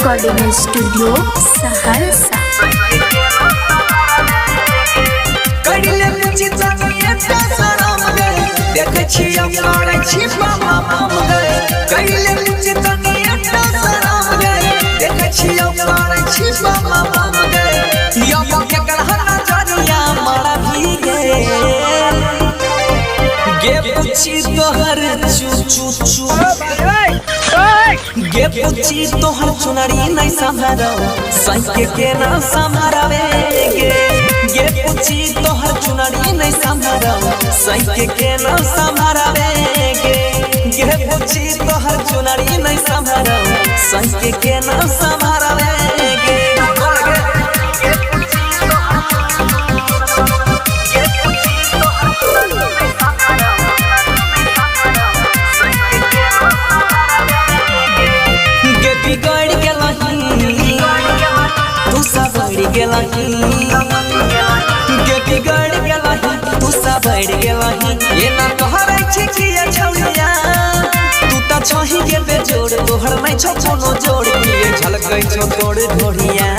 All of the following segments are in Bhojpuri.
Recording studio Saharsa. तोहर गे पूछी तोहर चुनरी नहीं संभारो सही के ना संभारवे गे पूछी तोहर चुनरी नहीं संभारो सही के ना संभारवे गे पूछी तोहर चुनरी नहीं संभारो सही के ना संभारवे ये ना तोहरे छिकिया छौलिया तू त छही के बेजोड़ तोहर नहीं छो कोनो जोड़ के झलकै छो तोड़ ढोढ़िया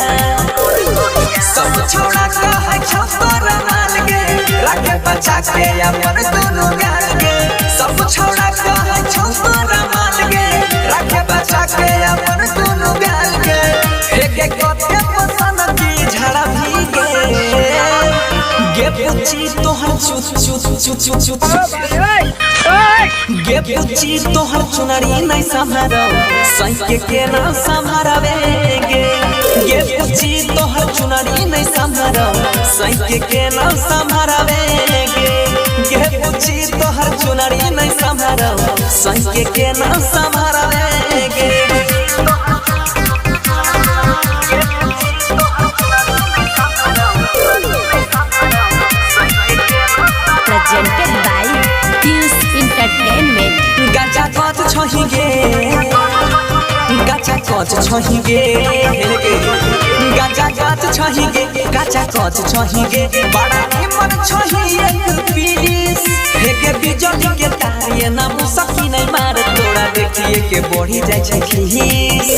सब छोड़ा का है छो तोरा माल के रखे बचा के अपन दोनों गाल के सब छोड़ा का है छो तोरा माल के रखे बचा के अपन दोनों गाल के एक एक कते पसंद की झड़ा भी गे पूछी तोहर गे पूछी तोहर चुनरी नहीं संभारो सही के ना संभारवे गे पूछी तोहर चुनरी नहीं संभारो सही के ना संभारवे गे पूछी तोहर चुनरी नहीं संभारो सही के ना संभारवे प्रेजेंटेड बाय पीयूष एंटरटेनमेंट। गाजा कत छही गे गाजा कत छही गे गाजा कत छही गे गाजा कत छही गे बड़ा मन छही एक पीस हेके बिजली के तारिए ना मुसकी नहीं मार तोड़ा देखिए के बढ़ी जाय छै खीस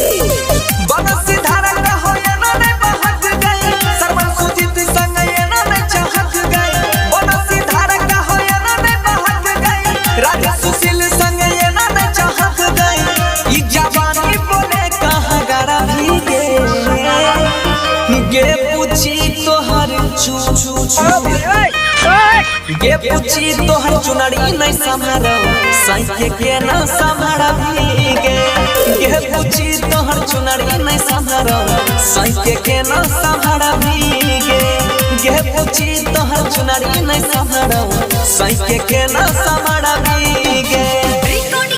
बनसी धारा का हो ना ने बहक गई सरवन सुजीत संग ये ना ने चाहत गई बनसी धारा का हो ना ने बहक गई राजा सुशील संग ये ना ने चाहत गई ई जवानी बोले कहां गरा भी गे पूछी तोहर गे पूछी तोहर चुनरी नहीं संभारो सही के ना संभारवी गे पूछी तोहर चुनरी नहीं संभारो सही के ना संभारवी गे पूछी तोहर चुनरी नहीं संभारो सही के ना संभारवी गे।